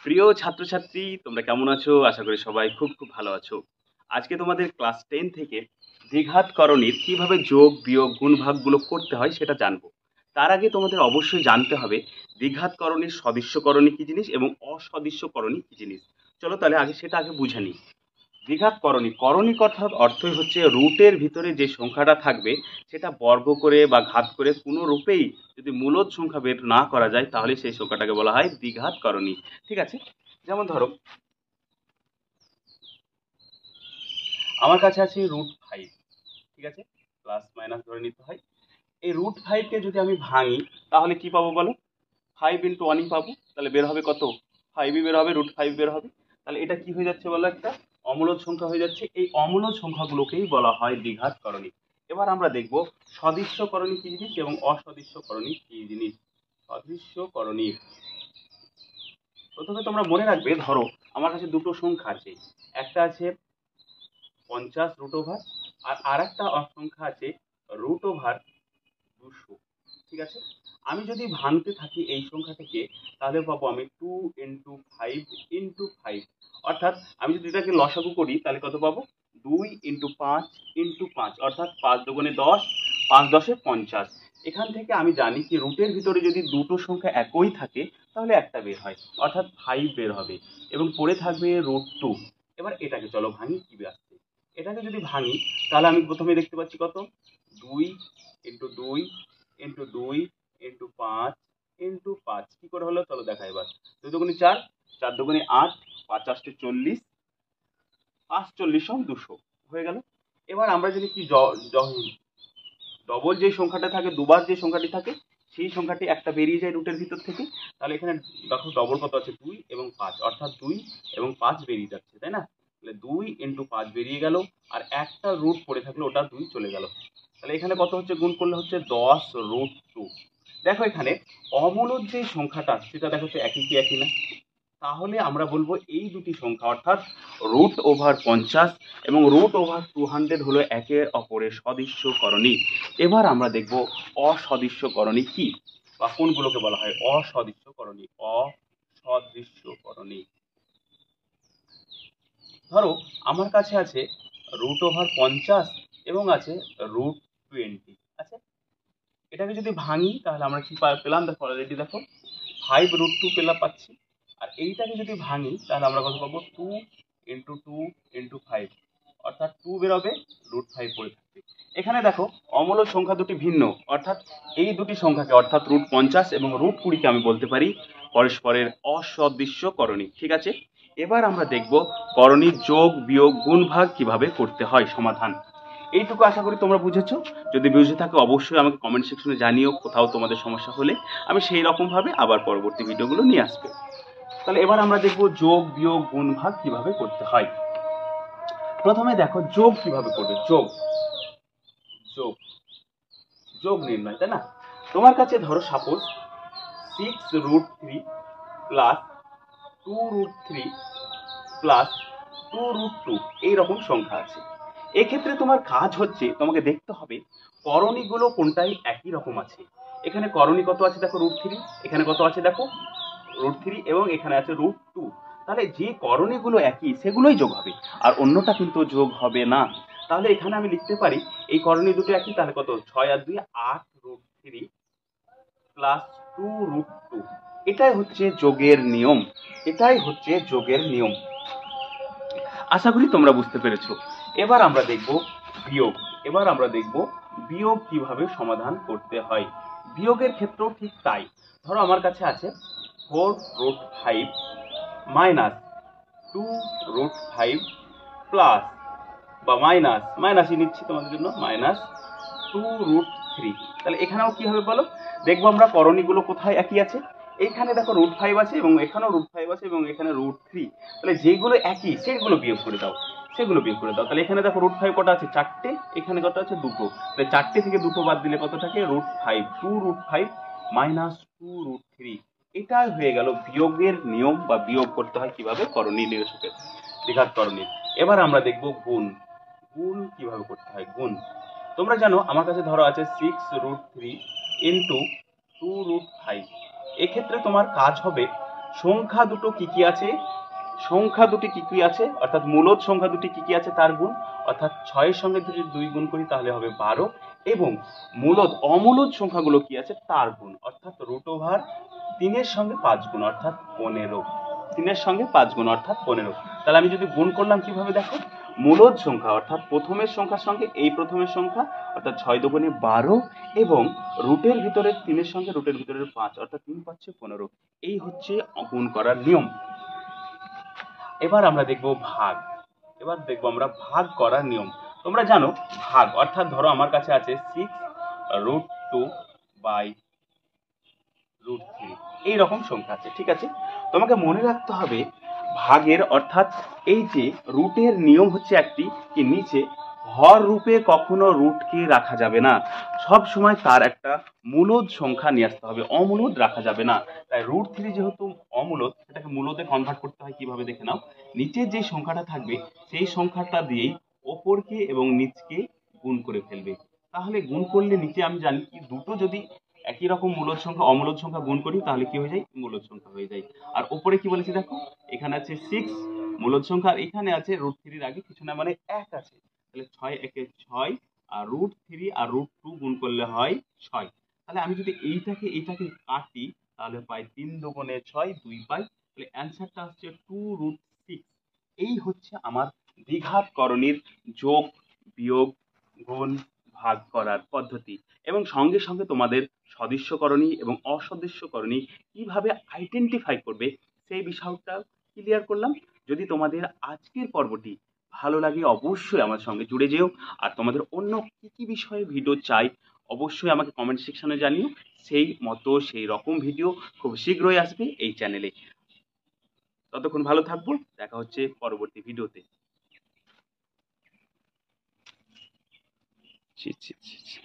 প্রিয় ছাত্রছাত্রী, তোমরা কেমন আছো? আশা করি সবাই খুব, খুব ভালো আছো। আজকে তোমাদের ক্লাস 10 থেকে দ্বিঘাত করণীর কিভাবে যোগ, বিয়োগ, গুণ-ভাগগুলো করতে হয় সেটা জানবো। তার আগে তোমাদের অবশ্যই জানতে হবে দ্বিঘাত করণীর সদিচ্য করণী কি জিনিস এবং অসদিচ্য করণী কি জিনিস। চলো তাহলে সেটা আগে বুঝে নিই। দ্বিঘাত করণী, করণী কথার অর্থই হচ্ছে রুটের ভিতরে যে সংখ্যাটা থাকবে সেটা বর্গ করে বা ঘাত করে কোনো রূপেই যদি মূলদ সংখ্যা বের না করা যায় তাহলে সেই সংখ্যাটাকে বলা হয় দ্বিঘাত করণী। ঠিক আছে? যেমন ধরো আমার কাছে আছে √5, ঠিক আছে? প্লাস মাইনাস ধরে নিতে হয়। এই √5 কে যদি আমি ভাঙি তাহলে কি পাবো বলো? 5 ইন্টু 1 পাবো। তাহলে বের হবে কত? 5ই বের হবে, √5 বের হবে। তাহলে এটা কি হয়ে যাচ্ছে বলো? একটা অমূলদ সংখ্যা হয়ে যাচ্ছে। এই অমূলদ সংখ্যাগুলোকেই বলা হয় দ্বিঘাত করণী। এবার আমরা দেখব সদিচ্য করণী কি জিনিস এবং অসদিচ্য করণী কি জিনিস। সদৃশ্য করণী, প্রথমে তোমরা মনে রাখবে, ধরো আমার কাছে দুটো সংখ্যা আছে। একটা আছে 50 √, আর আরেকটা সংখ্যা আছে √200। ঠিক আছে? আমি যদি ভাঙতে থাকি এই সংখ্যাটাকে তাহলে পাবো আমি 2 ইন্টু 5 ইন্টু 5, অর্থাৎ আমি যদি এটাকে লসাগু করি তাহলে কত পাবো? 2 ইন্টু 5 ইন্টু 5, অর্থাৎ 5 দুগুণে 10, 5 10 50। এখান থেকে আমি জানি কি রুটের ভিতরে যদি দুটো সংখ্যা একই থাকে তাহলে একটা বের হয়, অর্থাৎ 5 বের হবে এবং পড়ে থাকবে √2। এবার এটাকে চলো ভাঙি, কি আসছে। এটাকে যদি ভাঙি তাহলে আমি প্রথমে দেখতে পাচ্ছি কত? 2 ইন্টু 2 ইন্টু 2 ইন্টু 5 ইন্টু 5, কি করে হলো চলো দেখা এবার। 2 দুগুণে 4, 4 দুগুণে 8, 5 8 40, 5 40 200 হয়ে গেল। এবার আমরা যদি কি ডবল যে সংখ্যাটা থাকে, দুবার যে সংখ্যাটি থাকে সেই সংখ্যাটি একটা বেরিয়ে যায় রুটের ভিতর থেকে, তাহলে এখানে দেখো ডবল কত আছে? 2 এবং 5, অর্থাৎ 2 এবং 5 বেরিয়ে যাচ্ছে, তাই না? তাহলে 2 ইন্টু 5 বেরিয়ে গেল, আর একটা রুট পড়ে থাকলো, ওটা 2 চলে গেল। তাহলে এখানে কত হচ্ছে? গুণ করলে হচ্ছে 10√2। দেখো এখানে অমূলদ যে সংখ্যাটা সেটা দেখো তো একই কি একই না? তাহলে আমরা বলবো এই দুটি সংখ্যা অর্থাৎ √50 এবং √200 হলো একে অপরের সদৃশ্য করণী। এবার আমরা দেখব অসদৃশ্য করণী কি, বা কোনগুলোকে বলা হয় অসদৃশ্য করণী। অসদৃশ্য করণী, ধরো আমার কাছে আছে √50 এবং আছে √20। আচ্ছা, এটাকে যদি ভাঙি তাহলে আমরা কি পেলাম? দেখো অলরেডি দেখো 5√2 পেলাম পাচ্ছি। আর এইটাকে যদি ভাঙি তাহলে আমরা কত পাবো? 2 ইন্টু 2 ইন্টু 5, অর্থাৎ 2 বেরোবে, √5 পড়ে থাকবে। এখানে দেখো অমূলদ সংখ্যা দুটি ভিন্ন, অর্থাৎ এই দুটি সংখ্যাকে অর্থাৎ √50 এবং √20কে আমি বলতে পারি পরস্পরের অসদৃশ্য করণী। ঠিক আছে? এবার আমরা দেখব করণীর যোগ, বিয়োগ, গুণ, ভাগ কিভাবে করতে হয়, সমাধান। এইটুকু আশা করি তোমরা বুঝেছো। যদি বুঝে থাকো অবশ্যই আমাকে কমেন্ট সেকশনে জানিও কোথাও তোমাদের সমস্যা হলে, আমি সেই রকম ভাবে আবার পরবর্তী ভিডিওগুলো নিয়ে আসবো। তাহলে এবার আমরা দেখবো যোগ, বিয়োগ, গুণ, ভাগ কিভাবে করতে হয়। প্রথমে দেখো যোগ কিভাবে করবে। যোগ যোগ যোগ নির্ণয়, তাই না? তোমার কাছে ধরো সাপোজ 6√3 প্লাস 2√3 প্লাস 2√2 এইরকম সংখ্যা আছে। এক্ষেত্রে তোমার কাজ হচ্ছে তোমাকে দেখতে হবে করণীগুলো কোনটাই একই রকম আছে। এখানে করণী কত আছে দেখো? √3, এখানে কত আছে দেখো? √3, এবং এখানে আছে √2। তাহলে যে করণীগুলো একই সেগুলোই যোগ হবে, আর অন্যটা কিন্তু যোগ হবে না। তাহলে এখানে আমি লিখতে পারি এই করণী দুটো একই, তাহলে কত? 6 আর 2 8√3 প্লাস 2√2। এটাই হচ্ছে যোগের নিয়ম, এটাই হচ্ছে যোগের নিয়ম। আশা করি তোমরা বুঝতে পেরেছো। এবার আমরা দেখব বিয়োগ। এবার আমরা দেখব বিয়োগ কিভাবে সমাধান করতে হয়। বিয়োগের ক্ষেত্রেও ঠিক তাই। ধরো আমার কাছে আছে 4√5 মাইনাস 2√5 প্লাস, বা মাইনাসই নিচ্ছি তোমাদের জন্য, মাইনাস 2√3। তাহলে এখানেও কি হবে বলো? দেখবো আমরা করণীগুলো কোথায় একই আছে। এইখানে দেখো √5 আছে এবং এখানেও √5 আছে এবং এখানে √3। তাহলে যেগুলো একই সেগুলো বিয়োগ করে দাও, সেগুলো বিয়োগ করে দাও। তাহলে এখানে দেখো √5 কটা আছে? 4টে, এখানে কটা আছে? 2টো। তাহলে 4টে থেকে 2টো বাদ দিলে কত থাকে? √5, 2√5 মাইনাস 2√3। এটাই হয়ে গেল বিয়োগের নিয়ম, বা বিয়োগ করতে হয় কিভাবে করণী নিরসকের, দ্বিঘাত করণী। এবার আমরা দেখব গুণ। গুণ কিভাবে করতে হয়। গুণ তোমরা জানো আমার কাছে ধরো আছে 6√3 ইন্টু 2√5। এক্ষেত্রে তোমার কাজ হবে সংখ্যা দুটো কি কি আছে, সংখ্যা দুটি কি কি আছে, অর্থাৎ মূলদ সংখ্যা দুটি কি কি আছে তার গুণ, অর্থাৎ 6 এর সঙ্গে যদি 2 গুণ করি তাহলে হবে 12, এবং মূলদ অমূলদ সংখ্যাগুলো কি আছে তার গুণ, অর্থাৎ রুট ওভার 3 এর সঙ্গে 5 গুণ অর্থাৎ 15, 3 এর সঙ্গে 5 গুণ অর্থাৎ 15। তাহলে আমি যদি গুণ করলাম কিভাবে দেখো, মূলদ সংখ্যা অর্থাৎ প্রথমের সংখ্যার সঙ্গে এই প্রথমের সংখ্যা অর্থাৎ 6 দুগুণে 12, এবং রুটের ভিতরে 3 এর সঙ্গে রুটের ভিতরে 5 অর্থাৎ 3 পাচ্ছে 15। এই হচ্ছে গুণ করার নিয়ম। এবার আমরা দেখব ভাগ। এবার দেখবো আমরা ভাগ করার নিয়ম। তোমরা জানো ভাগ অর্থাৎ ধরো আমার কাছে আছে 6√2/√3, এইরকম সংখ্যা আছে, ঠিক আছে। তোমাকে মনে রাখতে হবে ভাগের অর্থাৎ এই যে রুটের নিয়ম হচ্ছে একটি, কি নিচে হর রূপে কখনো রুটকে রাখা যাবে না, সব সময় তার একটা মূলদ সংখ্যা নিয়ে আসতে হবে, অমূলদ রাখা যাবে না। তাই √3 যেহেতু অমূলদ, সেটাকে মূলদে কনভার্ট করতে হয় কিভাবে দেখে নাও। নিচের যে সংখ্যাটা থাকবে সেই সংখ্যাটা দিয়েই ওপরকে এবং নিচকে গুণ করে ফেলবে। তাহলে গুণ করলে নিচে আমি জানি কি দুটো যদি একই রকম মূলদ সংখ্যা অমূলদ সংখ্যা গুণ করি তাহলে কি হয়ে যায়, মূলদ সংখ্যা হয়ে যায়। আর ওপরে কি বলেছি দেখো, এখানে আছে 6 মূলদ সংখ্যা, আর এখানে আছে √3 আগে কিছু না মানে 1 আছে, তাহলে 6 একে 6, আর √3 আর √2 গুণ করলে হয় 6। তাহলে আমি যদি এইটাকে কাটি তাহলে পাই 3 দুগুণে 6, 2 পাই, তাহলে অ্যান্সারটা হচ্ছে 2√6। এই হচ্ছে আমার দ্বিঘাত করণীর যোগ, বিয়োগ, গুণ, ভাগ করার পদ্ধতি। এবং সঙ্গে সঙ্গে তোমাদের সদৃশ্যকরণী এবং অসদৃশ্যকরণী কিভাবে আইডেন্টিফাই করবে সেই বিষয়টা ক্লিয়ার করলাম। যদি তোমাদের আজকের পর্বটি ভালো লাগে অবশ্যই আমার সঙ্গে জুড়ে যেও, আর তোমাদের অন্য কি কি বিষয়ে ভিডিও চাই অবশ্যই আমাকে কমেন্ট সেকশনে জানিও। সেই মতো সেই রকম ভিডিও খুব শীঘ্রই আসবে এই চ্যানেলে। ততক্ষণ ভালো থাকবো, দেখা হচ্ছে পরবর্তী ভিডিওতে। ছি ছি ছি ছি।